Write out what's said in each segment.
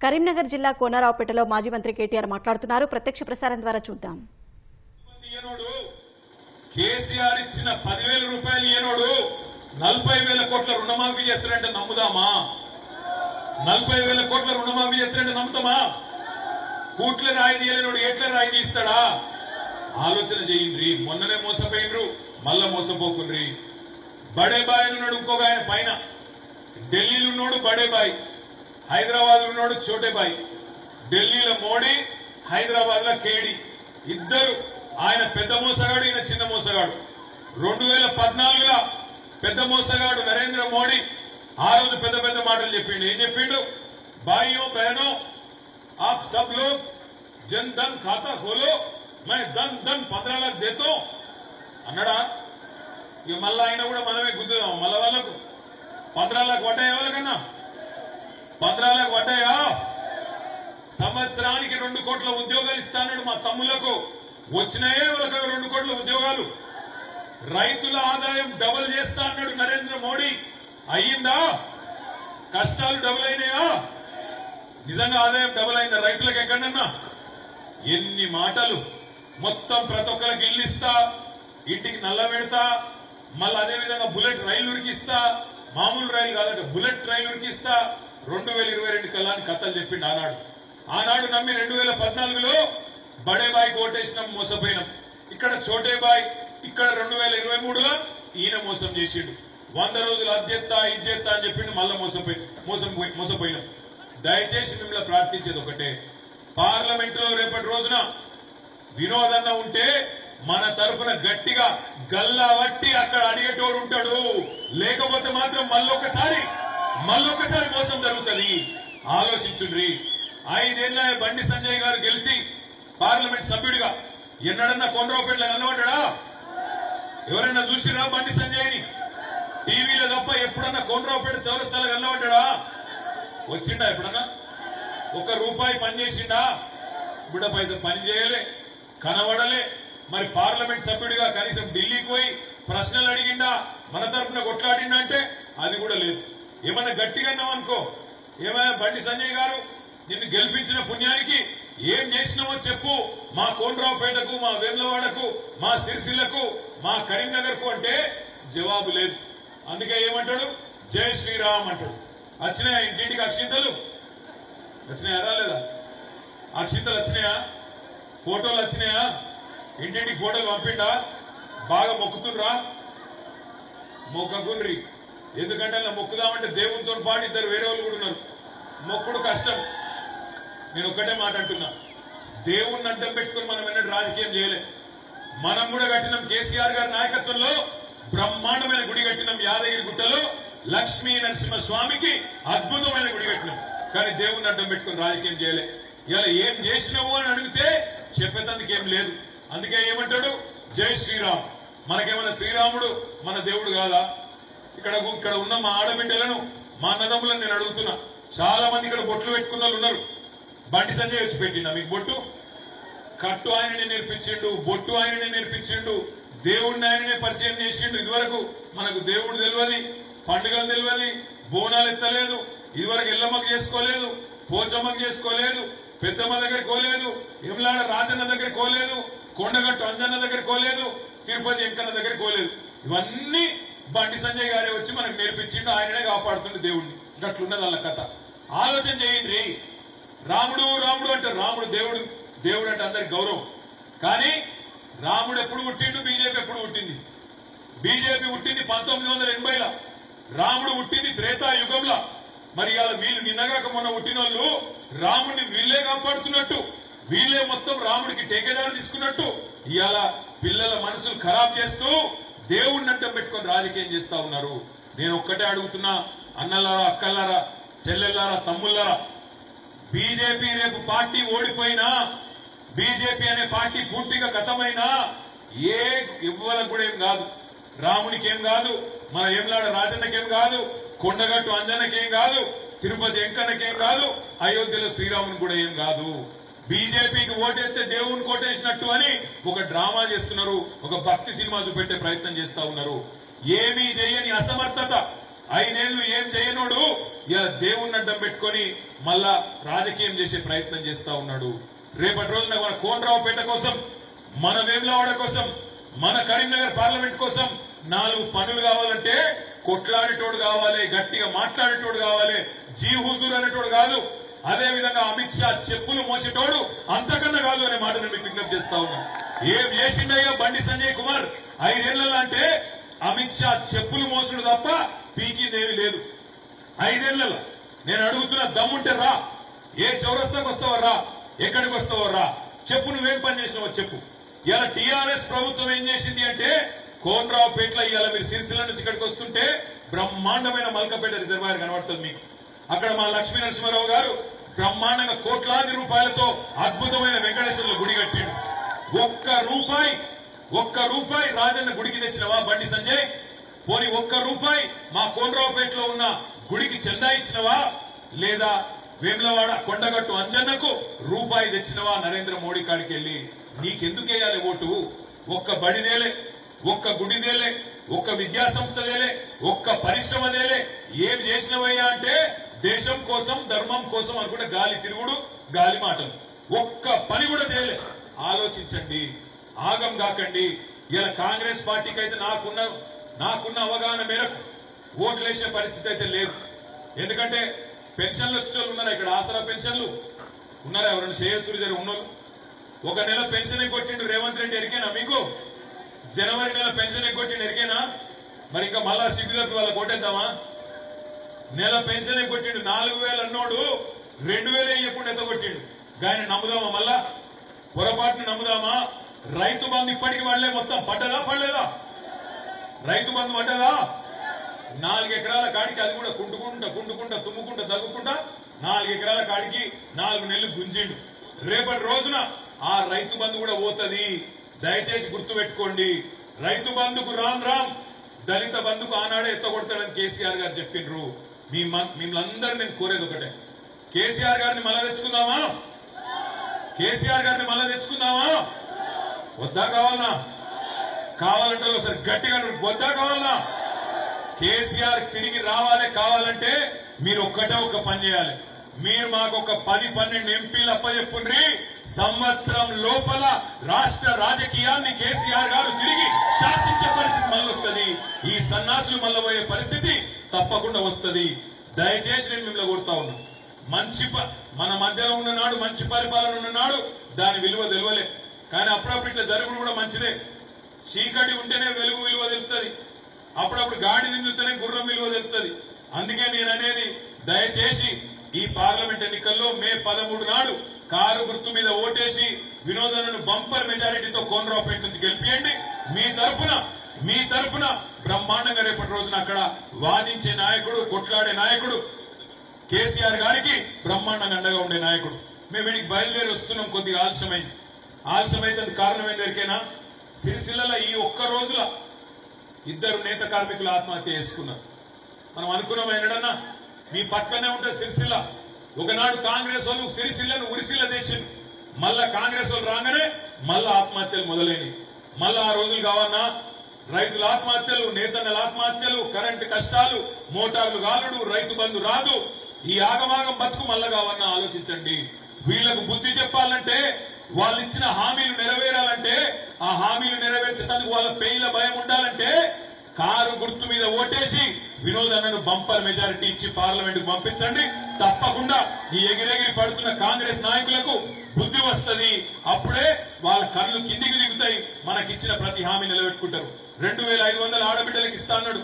కరీంనగర్ జిల్లా కోనరావుపేటలో మాజీ మంత్రి కేటీఆర్ మాట్లాడుతున్నారు. ప్రత్యక్ష ప్రసారం ద్వారా చూద్దాం. కేసీఆర్ ఇచ్చిన 10,000 రూపాయలు ఏనోడు 40,000 కోట్ల రుణమాఫీ చేస్తారంటే నమ్ముదామా? 40,000 కోట్ల రుణమాఫీ చేస్తారంటే నమ్ముతామా? కూట్ల రాయి తీయలేనోడు ఎట్ల రాయి తీస్తాడా? ఆలోచన చేయండి. మొన్ననే మోసపోయినరు, మళ్ళా మోసపోకుండ్రి. బడే బాయ్ ఉన్నాడు, ఇంకొక ఆయన పైన ఢిల్లీలో ఉన్నాడు బడే బాయ్, హైదరాబాద్ లో ఉన్నాడు చోటే బాయ్. ఢిల్లీలో మోడీ, హైదరాబాద్ లో కేడీ, ఇద్దరు. ఆయన పెద్ద మోసగాడు, ఈయన చిన్న మోసగాడు. 2014లో పెద్ద మోసగాడు నరేంద్ర మోడీ ఆ రోజు పెద్ద పెద్ద మాటలు చెప్పిండు. ఏం చెప్పిండు? భాइयों बहनों आप सब लोग जन धन खाता खोलो, मैं धन धन 15 लाख देता అన్నాడా? ఇక మళ్ళా ఆయన కూడా మనమే గుద్దుదాం. మళ్ళా వాళ్ళకు 15 లాख పడ్డాయా? వాళ్ళకన్నా 15 లాख పడ్డాయా? సంవత్సరానికి 2 కోట్ల ఉద్యోగాలు ఇస్తాడు మా తమ్ముళ్లకు. వచ్చినాయే వాళ్ళకి 2 కోట్ల ఉద్యోగాలు. రైతుల ఆదాయం డబుల్ చేస్తా అన్నాడు నరేంద్ర మోడీ. అయ్యిందా? కష్టాలు డబుల్ అయినాయా? నిజంగా ఆదాయం డబుల్ అయిందా రైతులకు ఎక్కడన్నా? ఎన్ని మాటలు! మొత్తం ప్రతి ఒక్కరికి ఇల్లు ఇస్తా, ఇంటికి నల్ల పెడతా, మళ్ళీ అదేవిధంగా బుల్లెట్ రైలు ఉరికిస్తా, మామూలు రైలు కాదట బుల్లెట్ రైలు ఉరికిస్తా, 2022 కల్లాని కథలు చెప్పిండు ఆనాడు నమ్మి 2014లో బడేబాయి ఓటేసినాం, మోసపోయినాం. ఇక్కడ చోటేబాయ్, ఇక్కడ 2023లో ఈయన మోసం చేసిండు. 100 రోజులు అధ్యత్త ఇజ్జెత్త అని చెప్పిండు, మళ్ళా మోసపోయినాం. దయచేసి మిమ్మల్ని ప్రార్థించేది ఒకటే, పార్లమెంటులో రేపటి రోజున వినోదన్న ఉంటే మన తరఫున గట్టిగా గల్లా వట్టి అక్కడ అడిగేటోడు ఉంటాడు. లేకపోతే మాత్రం మళ్ళొకసారి మోసం జరుగుతుంది. ఆలోచించుండ్రి. 5 ఏళ్ల బండి సంజయ్ గారు గెలిచి పార్లమెంట్ సభ్యుడిగా ఎన్నడన్నా కొండ్రావుపేటలో కనబడ్డా? ఎవరైనా చూసిరా బండి సంజయ్ని? టీవీలో తప్ప ఎప్పుడన్నా కొండ్రావుపేట చౌరస్తాలో కనబడ్డా? వచ్చిండా ఎప్పుడన్నా? ₹1 పనిచేసిండా? బిడ్డ పైసలు పని చేయలే, కనబడలే. మరి పార్లమెంట్ సభ్యుడిగా కనీసం ఢిల్లీకి పోయి ప్రశ్నలు అడిగిండా, మన తరఫున కొట్లాడిండా అంటే అది కూడా లేదు. ఏమన్నా గట్టిగా అన్నామనుకో, ఏమైనా బండి సంజయ్ గారు నిన్ను గెలిపించిన పుణ్యానికి ఏం చేసినావో చెప్పు, మా కోనరావుపేటకు, మా వేములవాడకు, మా సిరిసిల్లకు, మా కరీంనగర్ కు అంటే జవాబు లేదు. అందుకే ఏమంటాడు? జై శ్రీరామ్ అంటాడు. వచ్చినాయా ఇంటింటికి అక్షింతలు? వచ్చినాయా రాలేదా? అక్షింతలు వచ్చినాయా? ఫోటోలు వచ్చినాయా? ఇంటింటికి ఫోటోలు పంపిండా? బాగా మొక్కుతుండ్రా? మొక్కకుండ్రి. ఎందుకంటే అలా మొక్కుదామంటే దేవునితో పాటు ఇద్దరు వేరే వాళ్ళు కూడా ఉన్నారు. మొక్కుడు కష్టం. నేను ఒక్కటే మాట అంటున్నా, దేవుణ్ణి అడ్డం పెట్టుకుని మనం ఎన్నడూ రాజకీయం చేయలే. మనం కూడా కట్టినాం. కేసీఆర్ గారి నాయకత్వంలో బ్రహ్మాండమైన గుడి కట్టినాం. యాదగిరి గుట్టలో లక్ష్మీ నరసింహస్వామికి అద్భుతమైన గుడి కట్టినాం. కానీ దేవుణ్ణి అడ్డం పెట్టుకుని రాజకీయం చేయలే. ఇలా ఏం చేసినావు అని అడిగితే చెప్పేందుకు ఏం లేదు. అందుకే ఏమంటాడు? జై శ్రీరామ్. మనకేమన్నా శ్రీరాముడు మన దేవుడు కాదా? ఇక్కడ ఉన్న మా ఆడబిడ్డలను, మా అన్నదమ్ములను నేను అడుగుతున్నా. చాలా మంది ఇక్కడ బొట్లు పెట్టుకున్న వాళ్ళు ఉన్నారు. బండి సంజయ్ వచ్చి పెట్టిండా మీకు బొట్టు? కట్టు ఆయననే నేర్పించిండు, బొట్టు ఆయననే నేర్పించిండు, దేవుడిని ఆయననే పరిచయం చేసిండు. ఇదివరకు మనకు దేవుడు తెలియదు, పండుగలు తెలియదు, బోనాలు ఎత్తలేదు, ఇదివరకు ఎల్లమ్మకు చేసుకోలేదు, పోచమ్మకు చేసుకోలేదు, పెద్దమ్మ దగ్గరికి పోలేదు, ఎమ్లాడ రాజన్న దగ్గరికి పోలేదు, కొండగట్టు అంజన్న దగ్గరికి పోలేదు, తిరుపతి వెంకన్న దగ్గరికి పోలేదు. ఇవన్నీ బండి సంజయ్ గారే వచ్చి మనకు నేర్పించిండు. ఆయననే కాపాడుతుండే దేవుడిని. గట్లున్నది వాళ్ళ కథ. ఆలోచన చేయండి. రాముడు రాముడు అంటారు. రాముడు దేవుడు, దేవుడు అంటే అందరికి గౌరవం. కానీ రాముడు ఎప్పుడు పుట్టిండు? బీజేపీ ఎప్పుడు పుట్టింది? బీజేపీ పుట్టింది 1980లో. రాముడు పుట్టింది త్రేతాయుగంలో. మరి ఇవాళ వీళ్ళు నిన్నగాక మొన్న పుట్టిన వాళ్ళు రాముడిని వీళ్లే కాపాడుతున్నట్టు, వీళ్లే మొత్తం రాముడికి టేకేదారు తీసుకున్నట్టు ఇవాళ పిల్లల మనసులు ఖరాబ్ చేస్తూ దేవుణ్ణి అడ్డం పెట్టుకుని రాజకీయం చేస్తా ఉన్నారు. నేను ఒక్కటే అడుగుతున్నా, అన్నలారా, అక్కలారా, చెల్లెల్లారా, తమ్ముళ్లారా, బీజేపీ రేపు పార్టీ ఓడిపోయినా, బీజేపీ అనే పార్టీ పూర్తిగా గతమైనా ఇవ్వాలకు కూడా ఏం కాదు. రామునికి ఏం కాదు, మన ఏమ్లాడ రాజన్నకేం కాదు, కొండగట్టు అంజనకేం కాదు, తిరుపతి వెంకన్నకేం కాదు, అయోధ్యలో శ్రీరాముని కూడా ఏం కాదు. బీజేపీకి ఓటేస్తే దేవుని కోటేసినట్టు అని ఒక డ్రామా చేస్తున్నారు, ఒక భక్తి సినిమా చూపెట్టే ప్రయత్నం చేస్తా ఉన్నారు. ఏమీ చేయని అసమర్థత, 5 ఏళ్లు ఏం చేయనోడు ఇలా దేవుణ్ణి అడ్డం పెట్టుకుని మళ్ళా రాజకీయం చేసే ప్రయత్నం చేస్తా ఉన్నాడు. రేపటి రోజున మన కోనరావుపేట కోసం, మన వేములవాడ కోసం, మన కరీంనగర్ పార్లమెంట్ కోసం 4 పనులు కావాలంటే కొట్లాడేటోడు కావాలి, గట్టిగా మాట్లాడేటోడు కావాలి, జీ హుజూర్ అనేటోడు కాదు. అదే విధంగా అమిత్ షా చెప్పులు మోసేటోడు అంతకన్నా కాదు అనే మాట నేను మీకు విజ్ఞప్తి చేస్తా ఉన్నా. ఏం చేసిండయ్యా బండి సంజయ్ కుమార్ 5 ఏళ్లలో అంటే అమిత్ షా చెప్పులు మోసుడు తప్ప పీకిదేవి లేదు 5 ఏళ్లలో. నేను అడుగుతున్నా, దమ్ముంటే రా, ఏ చౌరస్తాకు వస్తావో రా, ఎక్కడికి వస్తావో రా, చెప్పు నువ్వేం పని చేసినావో చెప్పు. ఇలా టీఆర్ఎస్ ప్రభుత్వం ఏం చేసింది అంటే కోనరావుపేటలో ఇవాళ మీరు సిరిసిల్ల నుంచి ఇక్కడికి వస్తుంటే బ్రహ్మాండమైన మల్కపేట రిజర్వాయర్ కనబడుతుంది మీకు. అక్కడ మా లక్ష్మీ నరసింహారావు గారు బ్రహ్మాండంగా కోట్లాది రూపాయలతో అద్భుతమైన వెంకటేశ్వరుల గుడి కట్టిండు. ఒక్క రూపాయి రాజన్న గుడికి తెచ్చినవా బండి సంజయ్? పోనీ ₹1 మా కోనరావుపేటలో ఉన్న గుడికి చందా ఇచ్చినవా? లేదా వేములవాడ కొండగట్టు అంజన్నకు రూపాయి తెచ్చినవా? నరేంద్ర మోడీ కాడికి వెళ్లి నీకెందుకేయాలి ఓటు? ఒక్క బడిదేలే, ఒక్క గుడిదేలే, ఒక్క విద్యా సంస్థదేలే, ఒక్క పరిశ్రమదేలే, ఏం చేసినవయ్యా అంటే దేశం కోసం, ధర్మం కోసం అనుకుంటే గాలి తిరుగుడు, గాలి మాటలు, ఒక్క పని కూడా తేలే. ఆలోచించండి, ఆగం కాకండి. ఇలా కాంగ్రెస్ పార్టీకి అయితే నాకున్న అవగాహన మేరకు ఓట్లేసే పరిస్థితి అయితే లేదు. ఎందుకంటే పెన్షన్లు వచ్చిన వాళ్ళు ఉన్నారా ఇక్కడ? ఆసరా పెన్షన్లు ఉన్నారా? ఎవరైనా చేయొత్తులు జరి ఉన్నోళ్ళు? 1 నెల పెన్షన్ ఎగ్గొట్టిండు రేవంత్ రెడ్డి, ఎరికేనా మీకు? జనవరి నెల పెన్షన్ ఎగ్గొట్టిండు, ఎరికేనా? మరి ఇంకా మళ్ళా సిగ్గుదప్పి వాళ్ళ కొట్టేద్దామా? నెల పెన్షన్ ఎగ్గొట్టిండు. 4,000 అన్నోడు 2,000 ఇవ్వకుండా ఎత్తగొట్టిండు. గాయని నమ్ముదామా? మళ్ళా పొరపాటును నమ్ముదామా? రైతు బంధు ఇప్పటికి వాళ్లే మొత్తం పడ్డదా పడలేదా? రైతు బంధు పడ్డదా? 4 ఎకరాల కాడికి అది కూడా కుంటుకుంటా తుమ్ముకుంటా దగ్గుకుంటా 4 ఎకరాల కాడికి 4 నెలలు గుంజిండు. రేపటి రోజున ఆ రైతు బంధు కూడా పోతుంది. దయచేసి గుర్తు పెట్టుకోండి. రైతు బంధుకు రామ్, దళిత బంధుకు ఆనాడే ఎత్తగొడతాడని కేసీఆర్ గారు చెప్పిండ్రు. మిమ్మల్ందరూ నేను కోరేది ఒకటే, కేసీఆర్ గారిని మళ్ళా తెచ్చుకుందామా? కేసీఆర్ గారిని మళ్ళా తెచ్చుకుందామా? వద్దా? కావాలనా? కావాలంటే ఒకసారి గట్టిగా వద్దా? కావాలనా? కేసీఆర్ తిరిగి రావాలి కావాలంటే మీరు ఒక్క పని చేయాలి. మీరు మాకు ఒక 10-12 ఎంపీలు అప్పచెప్పుండ్రి. సంవత్సరం లోపల రాష్ట్ర రాజకీయాన్ని కేసీఆర్ గారు తిరిగి శాసించే పరిస్థితి మళ్ళీ వస్తుంది. ఈ సన్నాసులు మళ్ళీ పోయే పరిస్థితి తప్పకుండా వస్తుంది. దయచేసి నేను మిమ్మల్ని కోరుతా ఉన్నా, మన మధ్యలో ఉన్ననాడు మంచి పరిపాలన ఉన్ననాడు దాని విలువ తెలియలే. కానీ అప్పుడప్పుడు ఇట్లా జరుగుడు కూడా మంచిదే. చీకటి ఉంటేనే వెలుగు విలువ తెలుస్తుంది, అప్పుడప్పుడు గాడి నిండుతూనే గుర్రం విలువ తెలుస్తుంది. అందుకే నేను అనేది, దయచేసి ఈ పార్లమెంట్ ఎన్నికల్లో మే 13 నాడు కారు గుర్తు మీద ఓటేసి వినోదనను బంపర్ మెజారిటీతో కోనరావుపేట నుంచి గెలిపియండి. మీ తరఫున బ్రహ్మాండంగా రేపటి రోజున అక్కడ వాదించే నాయకుడు, కొట్లాడే నాయకుడు, కేసీఆర్ గారికి బ్రహ్మాండంగా అండగా ఉండే నాయకుడు. మేము వీడికి బయలుదేరి వస్తున్నాం. కొద్దిగా ఆలస్యమైతే కారణమైంది ఎరికైనా సిరిసిల్లలో ఈ ఒక్క రోజుల 2 నేత కార్మికులు ఆత్మహత్య చేసుకున్నారు. మనం అనుకున్నాం ఎన్నడన్నా మీ పక్కనే ఉంటే సిరిసిల్ల. ఒకనాడు కాంగ్రెస్ వాళ్ళు సిరిసిల్లను ఉరిసిల్ల తెచ్చింది. మళ్ళా కాంగ్రెస్ వాళ్ళు రాగానే మళ్ళా ఆత్మహత్యలు మొదలైనవి. మళ్ళా ఆ రోజులు కావన్నా రైతుల ఆత్మహత్యలు, నేతన్నల ఆత్మహత్యలు, కరెంటు కష్టాలు, మోటార్లు గాలుడు, రైతు బంధు రాదు, ఈ ఆగమాగం బతుకు మళ్ళా కావన్నా ఆలోచించండి. వీళ్లకు బుద్ధి చెప్పాలంటే, వాళ్ళు ఇచ్చిన హామీలు నెరవేరాలంటే, ఆ హామీలు నెరవేర్చడానికి వాళ్ళ పేయిల భయం ఉండాలంటే కారు గుర్తు మీద ఓటేసి వినోదన్నను బంపర్ మెజారిటీ ఇచ్చి పార్లమెంట్ కు పంపించండి. తప్పకుండా ఈ ఎగిరెగిరి పడుతున్న కాంగ్రెస్ నాయకులకు బుద్ధి వస్తుంది. అప్పుడే వాళ్ళ కళ్ళు కిందికి దిగుతాయి. మనకిచ్చిన ప్రతి హామీ నిలబెట్టుకుంటారు. 2,500 ఆడబిడ్డలకు ఇస్తా అన్నాడు.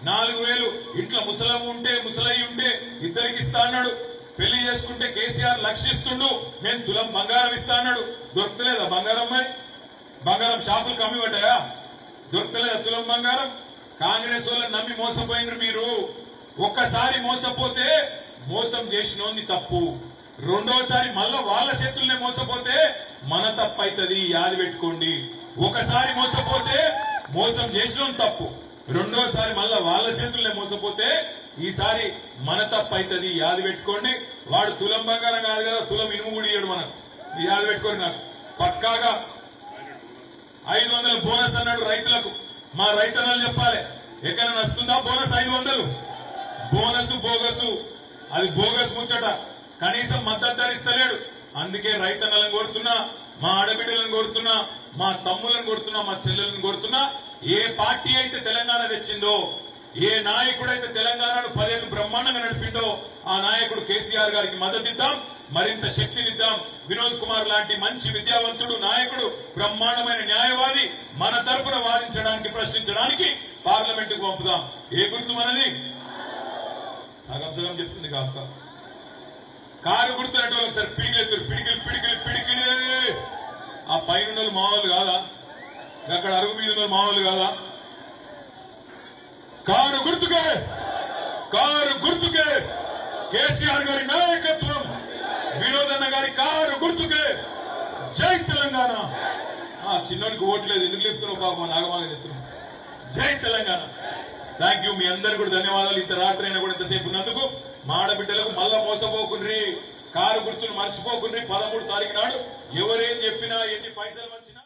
4,000 ఇంట్లో ముసలయ్యి ఉంటే ఇద్దరికి ఇస్తా అన్నాడు. పెళ్లి చేసుకుంటే కేసీఆర్ లక్షిస్తుండు. నేను తులం బంగారం ఇస్తా అన్నాడు. దొరకలేదా బంగారం? మరి బంగారం షాపులు కమ్మి పడ్డాయా? దొరకలేదా తులం బంగారం? కాంగ్రెస్ వాళ్ళని నమ్మి మోసపోయినారు మీరు. ఒక్కసారి మోసపోతే మోసం చేసినోంది తప్పు, రెండోసారి మళ్ళా వాళ్ళ చేతుల్నే మోసపోతే మన తప్పు అవుతుంది. యాది పెట్టుకోండి. ఒకసారి మోసపోతే మోసం చేసినోంది తప్పు, రెండోసారి మళ్ళా వాళ్ళ చేతుల్నే మోసపోతే ఈసారి మన తప్పు అవుతుంది. యాది పెట్టుకోండి. వాడు తులం బంగారం కాదు కదా, తులం ఇనుము కూడా ఇయ్యడు మనకు. యాది పెట్టుకోండి. నాకు పక్కాగా 500 బోనస్ అన్నాడు రైతులకు. మా రైతన్నలు చెప్పాలి, ఎక్కడ వస్తుందా బోనస్? 500 బోనస్ బోగసు, అది బోగస్ ముచ్చట. కనీసం మద్దతు ధర ఇస్తలేడు. అందుకే రైతన్నలను కోరుతున్నా, మా ఆడబిడ్డలను కోరుతున్నా, మా తమ్ములను కోరుతున్నా, మా చెల్లెలను కోరుతున్నా, ఏ పార్టీ అయితే తెలంగాణ తెచ్చిందో, ఏ నాయకుడైతే తెలంగాణను 10 ఏళ్లు బ్రహ్మాండంగా నడిపిండో ఆ నాయకుడు కేసీఆర్ గారికి మద్దతిద్దాం, మరింత శక్తినిద్దాం. వినోద్ కుమార్ లాంటి మంచి విద్యావంతుడు, నాయకుడు, బ్రహ్మాండమైన న్యాయవాది మన తరపున వాదించడానికి, ప్రశ్నించడానికి పార్లమెంటుకు పంపుదాం. ఏ గుర్తు మనది? సగం సగం చెప్తుంది కాక. కారు గుర్తున్నట్టు ఒకసారి పిడికిలెత్తురు, పిడికిలి పిడికిలి పిడికిలే. ఆ పైన మామూలు కాదా? అక్కడ అరుగు మీద ఉన్న మామూలు కాదా? కారు గుర్తుకే, కారు గుర్తుకే కేసీఆర్ గారి నాయకత్వం, వినోదన్న గారి కారు గుర్తుకే. జై తెలంగాణ. చిన్నోడికి ఓట్లేదు, ఎందుకు చెప్తున్నావు పాపం, నాగమాగ చెప్తున్నావు. జై తెలంగాణ. Thank you. మీ అందరు కూడా ధన్యవాదాలు. ఇంత రాత్రి అయినా కూడా ఇంతసేపు ఉన్నందుకు. మా ఆడబిడ్డలకు మళ్ళా మోసపోకుండ్రి, కారు గుర్తును మర్చిపోకుండ్రి. 13 తారీఖు నాడు ఎవరేం చెప్పినా, ఎన్ని పైసలు వచ్చినా